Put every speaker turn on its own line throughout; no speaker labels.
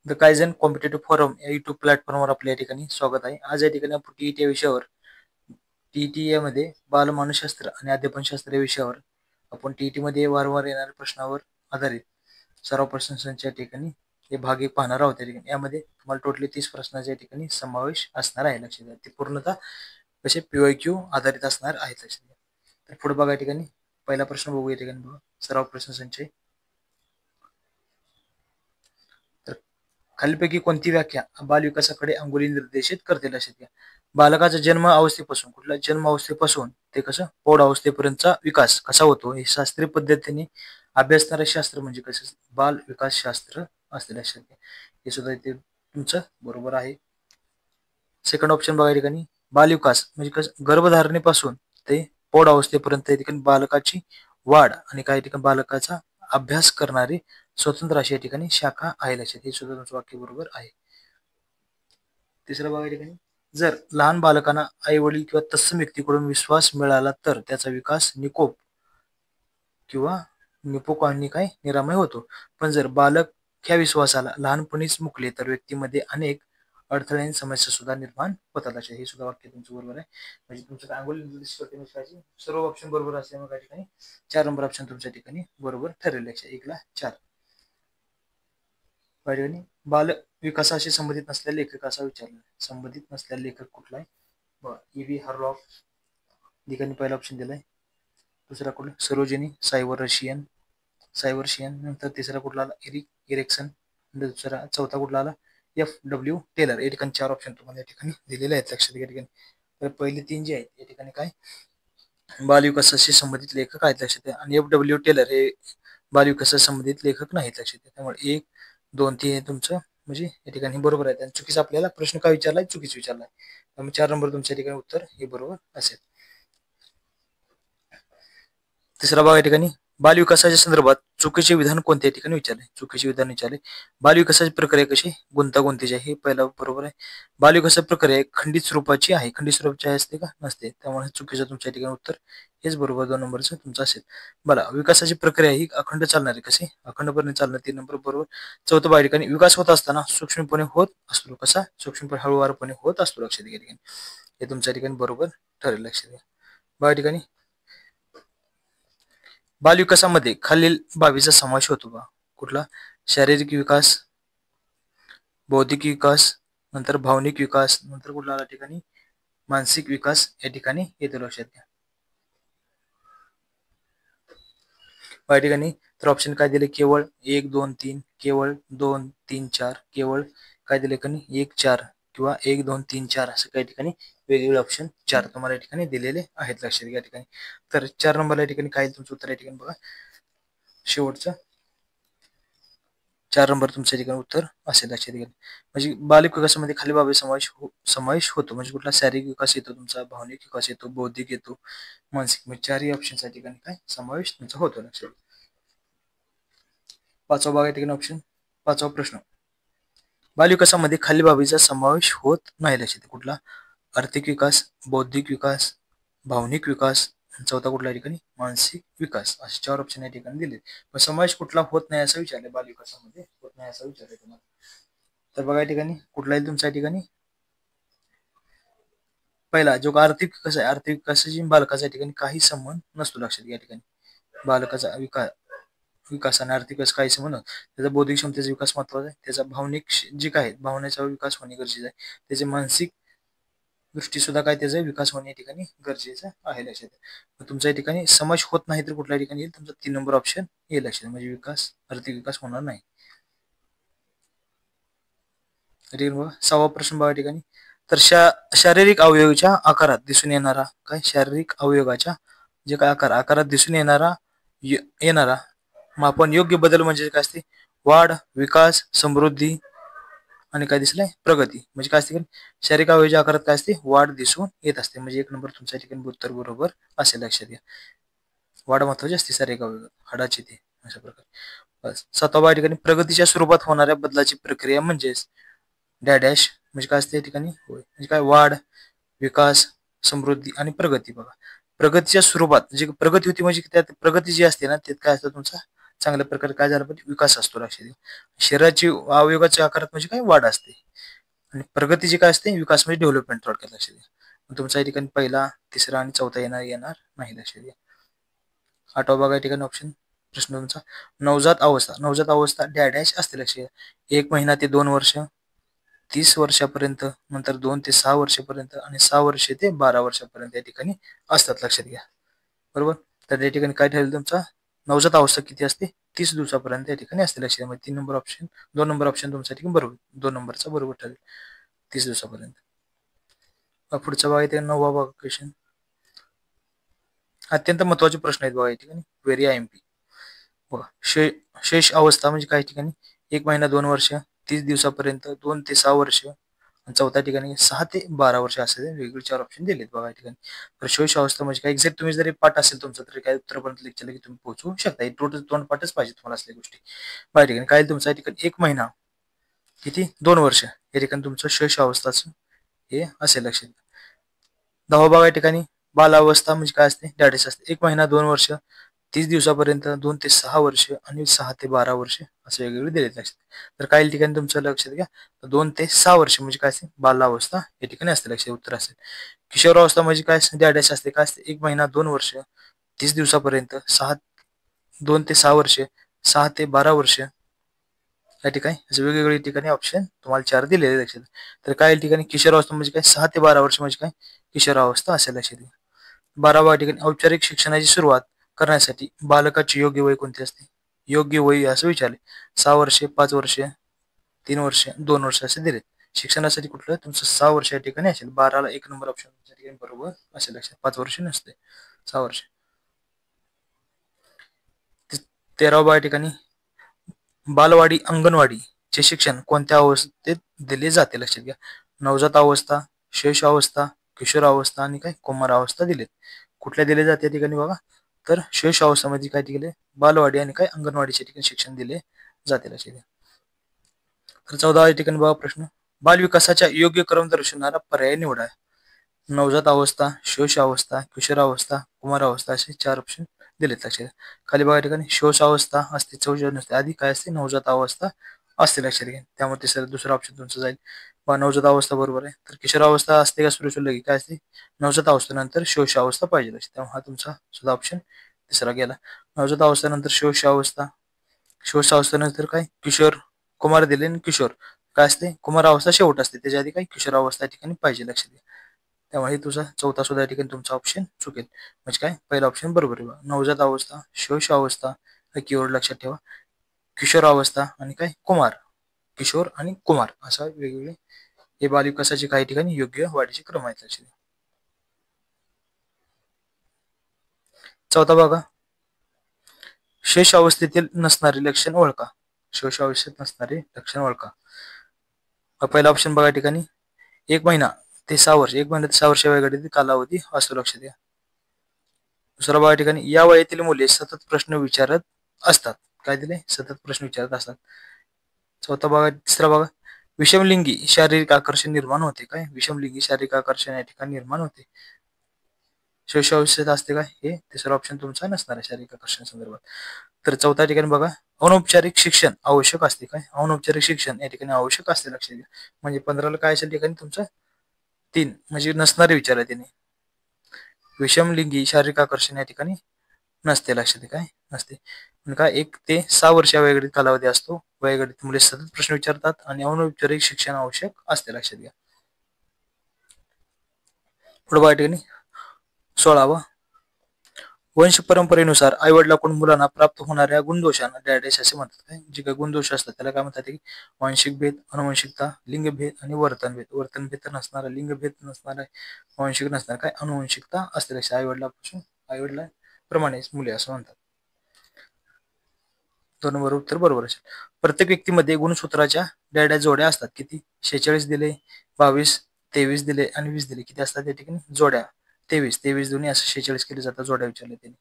The Kaizen competitive forum या YouTube प्लॅटफॉर्मवर आपल्या या ठिकाणी स्वागत आहे. आज या ठिकाणी आपण टीईटी या विषयावर टीईटी मध्ये बालमानसशास्त्र आणि अध्यापनशास्त्र या विषयावर आपण टीईटी मध्ये वारंवार येणाऱ्या प्रश्नावर आधारित सराव प्रश्नसंच या ठिकाणी हे भाग एक पाहणार आहोत. या ठिकाणी यामध्ये तुम्हाला टोटली 30 प्रश्नांच्या ठिकाणी समावेश असणार आहे. लक्षात घ्या, ते पूर्णतः कसे पीवायक्यू आधारित असणार आहेत. लक्षात घ्या. तर पुढे बघा, या ठिकाणी पहिला प्रश्न बघू. या ठिकाणी बघा, सराव प्रश्नसंच. खालीलपैकी कोणती व्याख्या बालविकासाकडे अंगुली निर्देशित करते? लक्षात घ्या, बालकाचा जन्म अवस्थेपासून कुठल्या जन्म अवस्थेपासून ते कसं प्रौढ अवस्थेपर्यंतचा विकास कसा होतो हे शास्त्रीय पद्धतीने अभ्यासणारे शास्त्र म्हणजे कसं बाल विकास शास्त्र असते. लक्षात घ्या, हे सुद्धा इथे तुमचं बरोबर आहे. सेकंड ऑप्शन बघा, या ठिकाणी बालविकास म्हणजे कसं गर्भधारणेपासून ते प्रौढ अवस्थेपर्यंत या ठिकाणी बालकाची वाढ आणि काही ठिकाणी बालकाचा अभ्यास करणारी स्वतंत्र अशा ठिकाणी शाखा आहे. लक्षात, हे सुद्धा तुमचं वाक्य बरोबर आहे. तिसरं बघा, या ठिकाणी जर लहान बालकांना आई वडील किंवा तत्सम व्यक्तीकडून विश्वास मिळाला तर त्याचा विकास निकोप किंवा निपोकांनी काय निरामय होतो. पण जर बालक ह्या विश्वासाला लहानपणीच मुकले तर व्यक्तीमध्ये अनेक अडथळ्यांनी समस्या सुद्धा निर्माण होतात. लक्षात, हे सुद्धा वाक्य तुमचं बरोबर आहे. म्हणजे तुमचं अंगुली निर्देशित करते निष्काळजी सर्व ऑप्शन बरोबर असल्यामुळे या ठिकाणी 4 नंबर ऑप्शन तुमच्या ठिकाणी बरोबर ठरेल. लक्षात, 1 ला 4. बाल विकासाशी संबंधित नसलेला लेखक असा विचारला. संबंधित नसलेला लेखक कुठला आहे? बघा, E.V. हरलॉक ठिकाणी पहिला ऑप्शन दिलाय. दुसरा कुठला? सरोजिनी सायवर्शियन. नंतर तिसरा कुठला आला? इरिक्सन. दुसरा चौथा कुठला आला? F.W. टेलर. या ठिकाणी 4 ऑप्शन तुम्हाला या ठिकाणी दिलेले आहेत. लक्षात घ्या. ठिकाणी तर पहिले 3 जे आहेत या ठिकाणी काय बालविकासाशी संबंधित लेखक आहेत. लक्षात घ्या. आणि F.W. टेलर हे बालविकासाशी संबंधित लेखक नाहीत. लक्षात घ्या. त्यामुळे 1, 2, 3 हे तुमचं म्हणजे या ठिकाणी बरोबर आहे. आणि चुकीचं आपल्याला प्रश्न काय विचारलाय? चुकीचं विचारलाय. त्यामुळे 4 नंबर तुमच्या ठिकाणी उत्तर हे बरोबर असेल. तिसरा भाग या ठिकाणी बालविकासाच्या संदर्भात चुकीचे विधान कोणत्या ठिकाणी विचारले? चुकीचे विधान विचारले. बालविकासाची प्रक्रिया कशी गुंतागुंतीची आहे? हे पहिलं बरोबर आहे. बालविकासाची प्रक्रिया खंडित स्वरूपाची आहे. खंडित स्वरूपाची असते का? नसते. त्यामुळे चुकीचं तुमच्या ठिकाणी उत्तर हेच बरोबर 2 नंबरचं तुमचं असेल. बघा, विकासाची प्रक्रिया ही अखंड चालणारी कशी अखंडपणे चालणार 3 नंबर बरोबर. चौथं भाग ठिकाणी विकास होत असताना सूक्ष्मपणे होत असतो. कसा? सूक्ष्मपणे हळूवारपणे होत असतो. लक्षात घ्या. ठिकाणी हे तुमच्या ठिकाणी बरोबर ठरेल. लक्षात घ्या. बघा, ठिकाणी बालविकासामध्ये खालील बाबीचा समावेश होतो बा. कुठला? शारीरिक विकास, बौद्धिक विकास, नंतर भावनिक विकास, नंतर कुठला आला ठिकाणी मानसिक विकास या ठिकाणी येतो. लक्षात घ्या. या ठिकाणी तर ऑप्शन काय दिले? केवळ 1, 2, 3, केवळ 2, 3, 4, केवळ काय दिले? कनी 1, 4 किंवा 1, 2, 3, 4 असं काही ठिकाणी वेगवेगळे ऑप्शन 4 तुम्हाला या ठिकाणी दिलेले आहेत. लक्षात घ्या. ठिकाणी तर 4 नंबरला या ठिकाणी काय तुमचं उत्तर या ठिकाणी बघा, शेवटचं 4 नंबर तुमच्या ठिकाणी उत्तर असेल. लक्षात घ्या. म्हणजे बालिक विकासामध्ये खाली बाबी समावेश होतो. म्हणजे कुठला? शारीरिक विकास येतो तुमचा, भावनिक विकास येतो, बौद्धिक येतो, मानसिक. म्हणजे 4ही ऑप्शनच्या ठिकाणी काय समावेश तुमचा होतो. लक्षात. 5वा भाग या ठिकाणी ऑप्शन 5वा प्रश्न, बालविकासामध्ये खालील बाबीचा समावेश होत नाही. लक्षात. कुठला? आर्थिक विकास, बौद्धिक विकास, भावनिक विकास, चौथा कुठला ठिकाणी मानसिक विकास. असे 4 ऑप्शन या ठिकाणी दिले. पण समावेश कुठला होत नाही असं विचारले? बालविकासामध्ये होत नाही असं विचारले तुम्हाला. तर बघा, या ठिकाणी कुठला येईल तुमच्या ठिकाणी? पहिला जो आर्थिक विकास आहे, आर्थिक विकासाची बालकाच्या ठिकाणी काही संबंध नसतो. लक्षात घ्या. ठिकाणी बालकाचा विकास आणि आर्थिक विकास काही संबंध. त्याचा बौद्धिक क्षमतेचा विकास महत्वाचा आहे. त्याचा भावनिक जे काय भावनेचा विकास होणे गरजेचं आहे. त्याचे मानसिक दृष्टी सुद्धा काय त्याचा विकास होणे या ठिकाणी गरजेचं आहे. लक्षात. तुमच्या ठिकाणी समावेश होत नाही तर कुठल्या ठिकाणी येईल? तुमचा 3 नंबर ऑप्शन येईल. लक्षात. म्हणजे विकास आर्थिक विकास होणार नाही. 6वा प्रश्न बघा. ठिकाणी तर शारीरिक अवयवाच्या आकारात दिसून येणारा काय? शारीरिक अवयवाच्या जे काय आकारात दिसून येणारा मापन योग्य बदल म्हणजे काय असते? वाढ, विकास, समृद्धी आणि काय दिसलंय? प्रगती. म्हणजे काय असते? शारीरिक अवयवाच्या आकारात काय असते? वाढ दिसून येत असते. म्हणजे 1 नंबर तुमच्या ठिकाणी उत्तर बरोबर असेल. लक्षात घ्या. वाढ महत्वाची असते शारीरिक अवयव हाडाची ते अशा प्रकारे. 7वा ठिकाणी प्रगतीच्या स्वरूपात होणाऱ्या बदलाची प्रक्रिया म्हणजेच डॅश म्हणजे काय असते या ठिकाणी? होय. म्हणजे काय? वाढ, विकास, समृद्धी आणि प्रगती. बघा, प्रगतीच्या स्वरूपात जी प्रगती होती म्हणजे त्यात प्रगती जी असते ना त्यात काय असतं? तुमचा चांगल्या प्रकारे काय झालं पाहिजे, विकास असतो. लक्षात घ्या. शरीराची अवयवाच्या आकारात म्हणजे काय, वाढ असते. आणि प्रगतीची काय असते, विकास म्हणजे डेव्हलपमेंट. थोडक्यात लक्षात घ्या. तुमचा या ठिकाणी पहिला, तिसरा आणि चौथा येणार नाही. लक्षात घ्या. 8वा बघा या ठिकाणी ऑप्शन प्रश्न तुमचा. नवजात अवस्था. नवजात अवस्था डॅश असते. लक्षात घ्या. 1 महिना ते 2 वर्ष, 30 वर्षापर्यंत, नंतर 2 ते 6 वर्षापर्यंत आणि 6 वर्षे ते 12 वर्षापर्यंत या ठिकाणी असतात. लक्षात घ्या. बरोबर. तर या ठिकाणी काय ठरेल तुमचा, नवजात अवस्था किती असते, 30 दिवसापर्यंत या ठिकाणी असते. लक्षात घ्या. 3 नंबर ऑप्शन, 2 नंबर ऑप्शन तुमच्या ठिकाणी बरोबर, 2 नंबरचा बरोबर ठरेल, 30 दिवसापर्यंत. पुढचा बघा इथे 9वा बघा क्वेश्चन. अत्यंत महत्वाचे प्रश्न आहेत बघा या ठिकाणी, व्हेरी IMP बघा. शेष अवस्था म्हणजे काय ठिकाणी, 1 महिना 2 वर्ष, 30 दिवसापर्यंत, 2 ते 6 वर्ष आणि चौथ्या ठिकाणी 6 ते 12 वर्ष असे वेगवेगळे 4 ऑप्शन दिलेत बघा या ठिकाणी. तर शेष अवस्था म्हणजे काय, एक्झॅक्ट तुम्ही जरी पाठ असेल तुमचा तरी काय उत्तरपर्यंत लेक्चरला की तुम्ही पोहोचू शकता. टोटल तोंडपाठच पाहिजे तुम्हाला असल्या गोष्टी बघा. ठिकाणी काय तुमचा या ठिकाणी 1 महिना किती, 2 वर्ष या ठिकाणी तुमचं शेष अवस्थाचं हे असेल. लक्षात. 10वा बघा या ठिकाणी बालावस्था म्हणजे काय असते, डॅडेस असते. 1 महिना 2 वर्ष, 30 दिवसापर्यंत, 2 ते 6 वर्ष आणि 6 ते 12 वर्ष असे वेगवेगळे दिलेले असते. तर काही ठिकाणी तुमचं लक्षात घ्या, 2 ते 6 वर्ष म्हणजे काय असते, बालावस्था या ठिकाणी असते. लक्षात उत्तर असेल. किशोरावस्था म्हणजे काय असते, डॅडेस असते. काय असते, 1 महिना 2 वर्ष, 30 दिवसापर्यंत, 2 ते 6 वर्ष, 6 ते 12 वर्ष या ठिकाणी असे वेगवेगळे ठिकाणी ऑप्शन तुम्हाला 4 दिलेले. लक्षात. तर काही ठिकाणी किशोरावस्था म्हणजे काय, 6 ते 12 वर्ष म्हणजे काय, किशोरावस्था असेल. लक्षात. 12वा ठिकाणी औपचारिक शिक्षणाची सुरुवात करण्यासाठी बालकाची योग्य वय कोणती असते, योग्य वय असं विचारले. 6 वर्षे, 5 वर्षे, 3 वर्षे, 2 वर्ष असे दिले. शिक्षणासाठी कुठलं तुमचं 6 वर्ष या ठिकाणी असेल. 12ला 1 नंबर ऑप्शन बरोबर असेल. लक्षात. 5 वर्ष नसते, 6 वर्ष. 13वा या ठिकाणी बालवाडी अंगणवाडी चे शिक्षण कोणत्या अवस्थेत दिले जाते. लक्षात घ्या. नवजात अवस्था, शेष अवस्था, किशोरावस्था आणि काय कुमार अवस्था दिलेत. कुठल्या दिले जाते या ठिकाणी बघा, तर शेष अवस्थामध्ये काय दिले, बालवाडी आणि काय अंगणवाडीच्या ठिकाणी शिक्षण दिले जाते. लक्षात घ्या. तर 14वा या ठिकाणी बघा प्रश्न, बाल विकासाच्या योग्य क्रम दर्शवणारा पर्याय निवडा. नवजात अवस्था, शेष अवस्था, किशोरावस्था, कुमार अवस्था असे 4 ऑप्शन दिलेत. लक्षात. खाली बघा ठिकाणी शेष अवस्था असते, चौशा नसते, आधी काय असते, नवजात अवस्था असते. लक्षात घ्या. त्यामुळे तिसरा दुसरा ऑप्शन तुमचं जाईल. नवजात अवस्था बरोबर आहे. तर किशोरावस्था असते का सुरू लगे काय असते, नवजात अवस्थेनंतर शोष अवस्था पाहिजे. त्यामुळे हा तुमचा सुद्धा ऑप्शन तिसरा गेला. नवजात अवस्थेनंतर शोष अवस्था, शोष अवस्थेनंतर काय किशोर, कुमार दिले आणि किशोर काय असते, कुमार अवस्था शेवट असते, त्याच्या आधी काय किशोर अवस्था या ठिकाणी पाहिजे. लक्षात घ्या. त्यामुळे तुझा चौथा सुद्धा या ठिकाणी तुमचा ऑप्शन चुकेल. म्हणजे काय पहिला ऑप्शन बरोबर आहे. नवजात अवस्था, शोष अवस्था हा कीवर्ड लक्षात ठेवा, किशोर अवस्था आणि काय कुमार, किशोर आणि कुमार असा वेगवेगळे हे बालविकासाचे काही ठिकाणी योग्य वाढीचे क्रम आहेत. लक्षात. चौथा बघा, शेष अवस्थेतील नसणारे लक्षण ओळखा. शेष अवस्थेत नसणारे लक्षण ओळखा. पहिला ऑप्शन बघा ठिकाणी 1 महिना ते 6 वर्ष, 1 महिना ते 6 वर्ष वयोगटातील कालावधी असतो. लक्षात द्या. दुसरा बघा ठिकाणी या वयातील मुले सतत प्रश्न विचारत असतात. काय दिले, सतत प्रश्न विचारत असतात. चौथा बघा. तिसरा बघा, विषमलिंगी शारीरिक आकर्षण निर्माण होते. काय विषमलिंगी शारीरिक आकर्षण या ठिकाणी निर्माण होते. शेष अवस्थेत असते काय, हे तिसरा ऑप्शन तुमचा नसणार आहे शारीरिक आकर्षण संदर्भात. तर चौथ्या ठिकाणी बघा, अनौपचारिक शिक्षण आवश्यक असते. काय अनौपचारिक शिक्षण या ठिकाणी आवश्यक असते. लक्षात घ्या. म्हणजे 15ला काय असेल ठिकाणी तुमचं 3 म्हणजे नसणारे विचार आहे. त्याने विषमलिंगी शारीरिक आकर्षण या ठिकाणी नसते. लक्षात काय नसते. काय 1 ते 6 वर्ष वयोगटातील कालावधी असतो. वयोगटातील मुले सतत प्रश्न विचारतात आणि अनौपचारिक शिक्षण आवश्यक असते. लक्षात घ्या. पुढे बघा ठिकाणी 16वा, वंश परंपरेनुसार आईवडिलाकडून मुलांना प्राप्त होणाऱ्या गुणदोषांना डॅडेश असे म्हणतात. काय जे काही गुणदोष असतात त्याला काय म्हणतात की वांशिक भेद, अनुवंशिकता, लिंगभेद आणि वर्तनभेद. वर्तनभेद तर नसणार आहे, लिंगभेद नसणार आहे, वांशिक नसणार, काय अनुवंशिकता असते. आईवडिलापासून आईवडिलाप्रमाणेच मुले असं म्हणतात. 2 नंबर उत्तर बरोबर असेल. प्रत्येक व्यक्तीमध्ये गुणसूत्राच्या डॅड्या जोड्या असतात. किती, 46 दिले, 22, 23 दिले आणि 20 दिले. किती असतात या ठिकाणी जोड्या, 23 दोन्ही असं 46 केले जातात. जोड्या विचारले त्यांनी.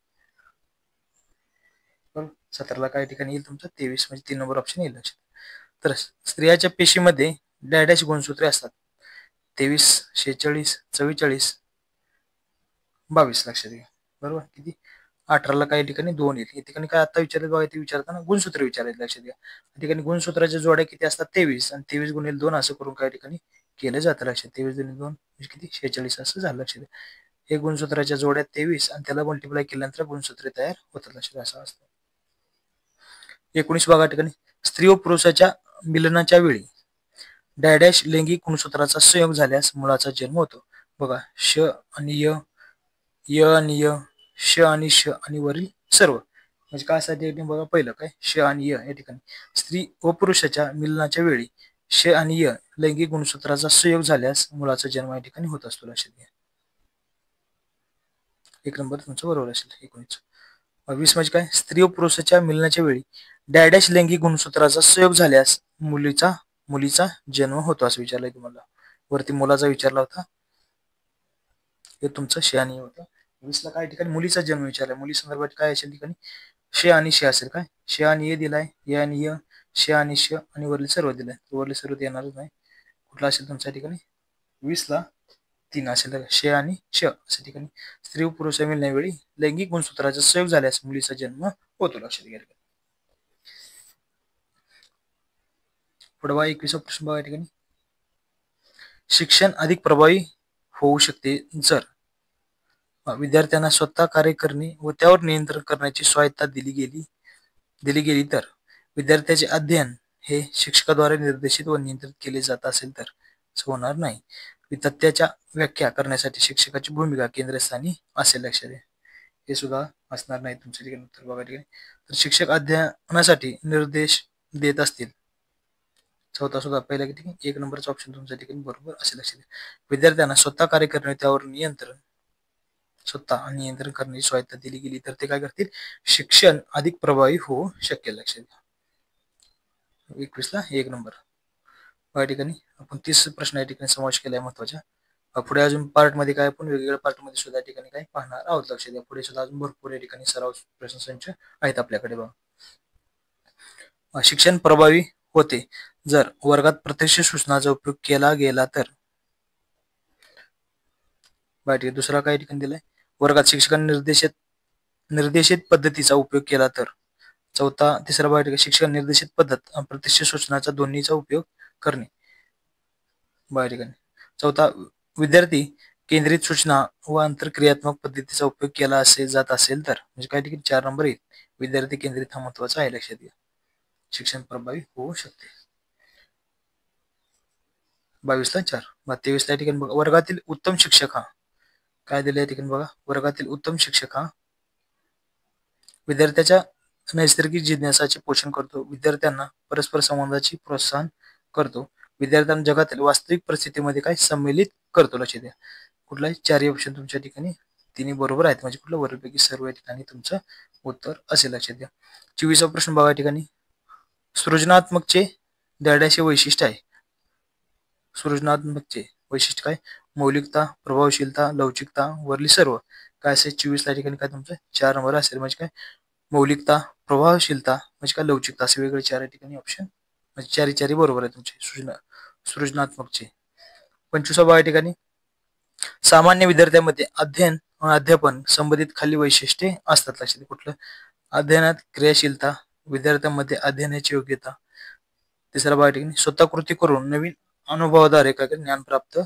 17ला काही ठिकाणी येईल तुमचं 23 म्हणजे 3 नंबर ऑप्शन येईल. तर स्त्रियाच्या पेशीमध्ये डॅडॅश गुणसूत्रे असतात. 23, 46, 44, 22. लक्षात घ्या. बरोबर. किती 18ला काही ठिकाणी 2 येईल. या ठिकाणी काय आता विचारलं बघा, ते विचारताना गुणसूत्र विचारायचं, लक्षात घ्या. या ठिकाणी गुणसूत्राच्या जोड्या किती असतात? 23, आणि 23 गुणिले 2 असं करून काही ठिकाणी केलं जातं. लक्षात, 23 गुणिले 2 म्हणजे किती? 46 असं झालं. लक्षात घ्या. हे गुणसूत्राच्या जोड्या 23 आणि त्याला मल्टिप्लाय केल्यानंतर गुणसूत्रे तयार होतात. लक्षात, असं असतं. 19 बघा ठिकाणी, स्त्री व पुरुषाच्या मिलनाच्या वेळी डॅडॅश लैंगिक गुणसूत्राचा संयोग झाल्यास मुलाचा जन्म होतो. बघा, श आणि य, य आणि य, श आणि श आणि वरील सर्व. म्हणजे काय साठी बघा, पहिलं काय, श आणि य या ठिकाणी स्त्री व पुरुषाच्या मिलनाच्या वेळी श आणि य लैंगिक गुणसूत्राचा संयोग झाल्यास मुलाचा जन्म या ठिकाणी होत असतो. लक्षात घ्या. 1 नंबर तुमचं बरोबर असेल. 19. 20 म्हणजे काय, स्त्री व पुरुषाच्या मिलनाच्या वेळी डॅडॅश लैंगिक गुणसूत्राचा संयोग झाल्यास मुलीचा जन्म होतो, असं विचारलंय तुम्हाला. वरती मुलाचा विचारला होता, हे तुमचं श आणि य होतं. 20ला काय ठिकाणी मुलीचा जन्म विचारलाय. मुली संदर्भात काय असेल ठिकाणी श आणि श असेल. काय, श आणि य दिलाय, य आणि य, श आणि श आणि वरील सर्व दिलाय. वरील सर्व येणारच नाही. कुठला असेल तुमच्या ठिकाणी? 20ला 3 असेल. श आणि श अशा ठिकाणी स्त्री व पुरुष मिळण्यावेळी लैंगिक गुणसूत्राचा संयोग झाल्यास मुलीचा जन्म होतो. लक्षात घ्या. पुढे 21वा प्रश्न बघा. ठिकाणी शिक्षण अधिक प्रभावी होऊ शकते जर विद्यार्थ्यांना स्वतः कार्य करणे व त्यावर नियंत्रण करण्याची स्वायत्ता दिली गेली तर विद्यार्थ्याचे अध्ययन हे शिक्षकाद्वारे निर्देशित व नियंत्रित केले जात असेल तर होणार नाही. तथ्याच्या व्याख्या करण्यासाठी शिक्षकाची भूमिका केंद्रस्थानी असेल. लक्षात द्या, हे सुद्धा असणार नाही तुमच्या ठिकाणी उत्तर बघा. ठिकाणी तर शिक्षक अध्ययनासाठी निर्देश देत असतील. चौथा सुद्धा पहिल्या ठिकाणी 1 नंबरचा ऑप्शन तुमच्या ठिकाणी बरोबर असेल. लक्षात द्या, विद्यार्थ्यांना स्वतः कार्य करणे त्यावर स्वतः नियंत्रण करण्याची स्वायत्ता दिली गेली तर ते काय करतील? शिक्षण अधिक प्रभावी होऊ शकेल. लक्षात घ्या. 21ला 1 नंबर. या ठिकाणी आपण 30 प्रश्न या ठिकाणी समावेश केलाय महत्वाच्या. पुढे अजून पार्ट मध्ये काय, आपण वेगवेगळ्या पार्ट मध्ये सुद्धा ठिकाणी काय पाहणार आहोत. लक्षात द्या, पुढे सुद्धा अजून भरपूर या ठिकाणी सराव प्रश्न संच आहेत आपल्याकडे. बघा, शिक्षण प्रभावी होते जर वर्गात प्रत्यक्ष सूचनाचा उपयोग केला गेला तर. दुसरा काय ठिकाणी दिलाय, वर्गात शिक्षकांनी निर्देशित पद्धतीचा उपयोग केला तर. तिसरा बघा, शिक्षक निर्देशित पद्धत प्रत्यक्ष सूचनाचा दोन्हीचा उपयोग करणे. ठिकाणी चौथा, विद्यार्थी केंद्रित सूचना व आंतरक्रियात्मक पद्धतीचा उपयोग केला जात असेल तर. म्हणजे काय ठिकाणी 4 नंबर येईल. विद्यार्थी केंद्रित हा महत्वाचा आहे. लक्षात घ्या, शिक्षण प्रभावी होऊ शकते. 22ला 4. 23ला ठिकाणी बघा, वर्गातील उत्तम शिक्षक हा काय दिले या ठिकाणी बघा, वर्गातील उत्तम शिक्षक हा विद्यार्थ्याच्या नैसर्गिक जिज्ञासाचे पोषण करतो, विद्यार्थ्यांना परस्पर संवादाची प्रोत्साहन करतो, विद्यार्थ्यांना जगातील वास्तविक परिस्थितीमध्ये काय सम्मिलित करतो. लक्षात द्या, कुठलाही 4 ऑप्शन तुमच्या ठिकाणी तिन्ही बरोबर आहेत. म्हणजे कुठलं वरपैकी सर्व ठिकाणी तुमचं उत्तर असेल. लक्षात द्या. 24वा प्रश्न बघा. ठिकाणी सृजनात्मकचे धड्याचे वैशिष्ट्य आहे. सृजनात्मकचे वैशिष्ट्य काय? मौलिकता, प्रभावशीलता, लवचिकता, वरली सर्व. काय असेल 24ला ठिकाणी काय तुमचं 4 नंबर असेल. म्हणजे काय, मौलिकता, प्रभावशीलता, म्हणजे काय लवचिकता, असे वेगळे 4 ठिकाणी ऑप्शन. म्हणजे 4 बरोबर आहे तुमचे सृजनात्मकचे. 25वा ठिकाणी सामान्य विद्यार्थ्यांमध्ये अध्ययन व अध्यापन संबंधित खाली वैशिष्ट्ये असतात. लक्षात. कुठलं? अध्ययनात क्रियाशीलता, विद्यार्थ्यांमध्ये अध्ययनाची योग्यता. तिसरा ठिकाणी स्वतः कृती करून नवीन अनुभवाद्वारे काय ज्ञान प्राप्त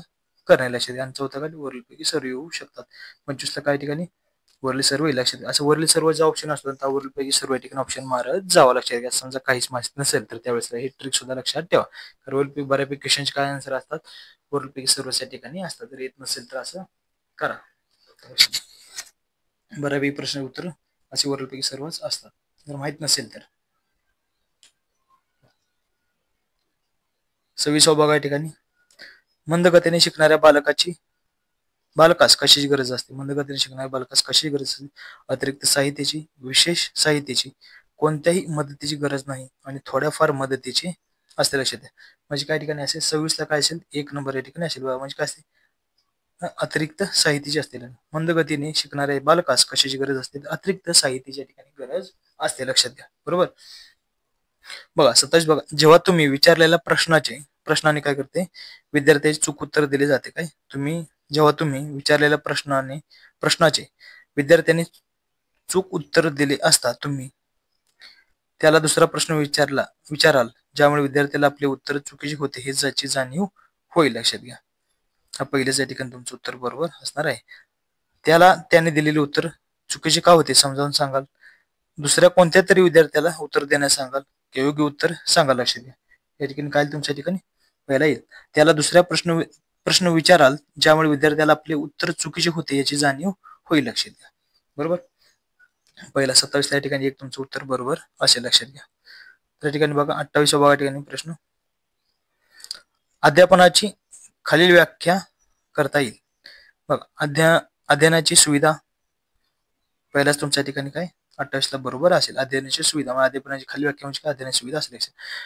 करणे. लक्षात. आणि चौथा काय, वरीलपैकी सर्व येऊ शकतात. 25ला काय ठिकाणी वरली सर्व लक्षात. असं वरली सर्व जो ऑप्शन असतो त्या वरीलपैकी सर्व ठिकाणी ऑप्शन मारत जावं. लक्षात घ्या. समजा काहीच माहिती नसेल तर त्यावेळेस ही ट्रिक सुद्धा लक्षात ठेवा. तर वरीलपैकी बऱ्यापैकी क्वेश्चनचे काय आन्सर असतात, वरीलपैकी सर्वच्या ठिकाणी असतात. जर येत नसेल तर असं करा. बऱ्यापैकी प्रश्न उत्तर असे वरीलपैकी सर्वच असतात जर माहित नसेल तर. 26वा बघा. ठिकाणी मंदगतीने शिकणाऱ्या बालकास कशाची गरज असते? मंदगतीने शिकणाऱ्या बालकास कशाची गरज असते? अतिरिक्त साहित्याची, विशेष साहित्याची, कोणत्याही मदतीची गरज नाही आणि थोड्याफार मदतीची असते. लक्षात द्या. म्हणजे काय ठिकाणी असेल 26ला काय असेल 1 नंबर या ठिकाणी असेल. म्हणजे काय असते? अतिरिक्त साहित्याची असते. मंदगतीने शिकणाऱ्या बालकास कशाची गरज असते? अतिरिक्त साहित्याच्या ठिकाणी गरज असते. लक्षात घ्या. बरोबर. बघा 27 बघा, जेव्हा तुम्ही विचारलेल्या प्रश्नाने काय करते, विद्यार्थ्याची चूक उत्तर दिले जाते. जेव्हा तुम्ही विचारलेल्या प्रश्नाचे विद्यार्थ्यांनी चूक उत्तर दिले असता तुम्ही त्याला दुसरा प्रश्न विचाराल, ज्यामुळे विद्यार्थ्याला आपले उत्तर चुकीचे होते हे याची जाणीव होईल. लक्षात घ्या. हा पहिलेच या ठिकाणी तुमचं उत्तर बरोबर असणार आहे. त्याने दिलेले उत्तर चुकीचे का होते समजावून सांगाल. दुसऱ्या कोणत्या तरी विद्यार्थ्याला उत्तर देण्यास सांगाल, योग्य उत्तर सांगाल. लक्षात घ्या. या ठिकाणी काय तुमच्या ठिकाणी पहिला येईल. त्याला दुसऱ्या प्रश्न विचाराल, ज्यामुळे विद्यार्थ्याला आपले उत्तर चुकीचे होते याची जाणीव होईल. लक्षात घ्या. बरोबर. पहिला 27 या ठिकाणी एक तुमचं उत्तर बरोबर असेल. लक्षात घ्या. त्या ठिकाणी बघा 28व्या भागा ठिकाणी प्रश्न, अध्यापनाची खालील व्याख्या करता येईल. बघा अध्ययनाची सुविधा पहिल्याच तुमच्या ठिकाणी काय 28ला बरोबर असेल. अध्ययनाची सुविधा अध्यापनाची खालील व्याख्या म्हणजे काय, अध्ययनाची सुविधा असेल.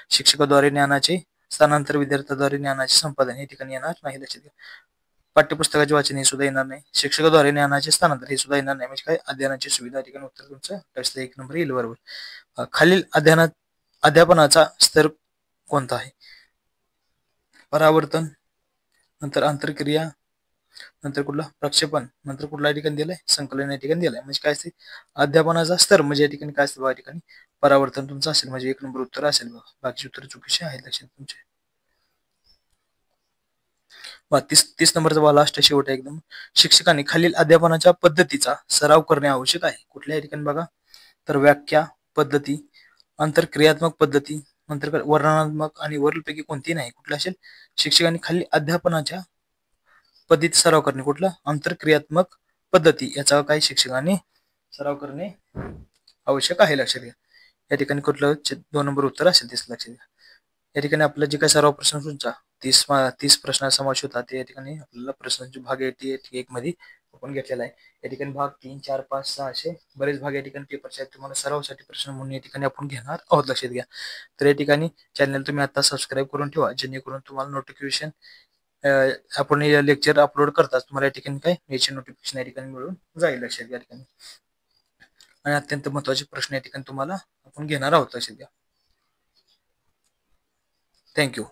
शिक्षकाद्वारे ज्ञानाचे स्थानांतर, विद्यार्थ्याद्वारे ज्ञानाचे संपादन हे ठिकाणी येणार नाही. लक्षात घ्या. पाठ्यपुस्तकाचे वाचन हे सुद्धा येणार नाही. शिक्षकाद्वारे ज्ञानाचे स्थानांतर हे सुद्धा येणार नाही. म्हणजे काय अध्ययनाची सुविधा ठिकाणी उत्तर तुमचं 28ला 1 नंबर येईल. बरोबर. खालील अध्यापनाचा स्तर कोणता आहे. परावर्तन, नंतर आंतरक्रिया, नंतर कुठला प्रक्षेपण, नंतर कुठल्या ठिकाणी दिलाय संकलन या ठिकाणी दिलाय. म्हणजे काय असते अध्यापनाचा स्तर म्हणजे या ठिकाणी काय असतं बघा. ठिकाणी परावर्तन तुमचं असेल म्हणजे 1 नंबर उत्तर असेल. बघा बाकीचे उत्तर चुकीचे आहेत. लक्षात तुमचे 30 नंबरचा बघा लास्ट शेवट आहे एकदम. शिक्षकांनी खालील अध्यापनाच्या पद्धतीचा सराव करणे आवश्यक आहे. कुठल्या ठिकाणी बघा तर व्याख्या पद्धती, आंतरक्रियात्मक पद्धती, नंतर वर्णनात्मक आणि वरीलपैकी कोणती नाही. कुठला असेल शिक्षकांनी खालील अध्यापनाच्या पद्धती सराव करणे. कुठला आंतरक्रियात्मक पद्धती याचा काही शिक्षकांनी सराव करणे आवश्यक आहे. लक्षात घ्या. या ठिकाणी कुठलं 2 नंबर उत्तर असेल तेच लक्षात घ्या. या ठिकाणी आपला जे काही सराव प्रश्न तुमचा 30 प्रश्नाचा समावेश होता ते या ठिकाणी आपल्याला प्रश्नांचे भाग 1 मध्ये आपण घेतलेला आहे. या ठिकाणी भाग 3, 4, 5, 6 असे बरेच भाग या ठिकाणी पेपरचे आहेत. तुम्हाला सरावासाठी प्रश्न म्हणून या ठिकाणी आपण घेणार आहोत. लक्षात घ्या. तर या ठिकाणी चॅनल तुम्ही आता सबस्क्राईब करून ठेवा, जेणेकरून तुम्हाला नोटिफिकेशन आपण लेक्चर अपलोड करताच तुम्हाला या ठिकाणी काय याचे नोटिफिकेशन या ठिकाणी मिळून जाईल. लक्षात घ्या. ठिकाणी आणि अत्यंत महत्त्वाचे प्रश्न या ठिकाणी तुम्हाला आपण घेणार आहोत. लक्षात घ्या. थँक्यू.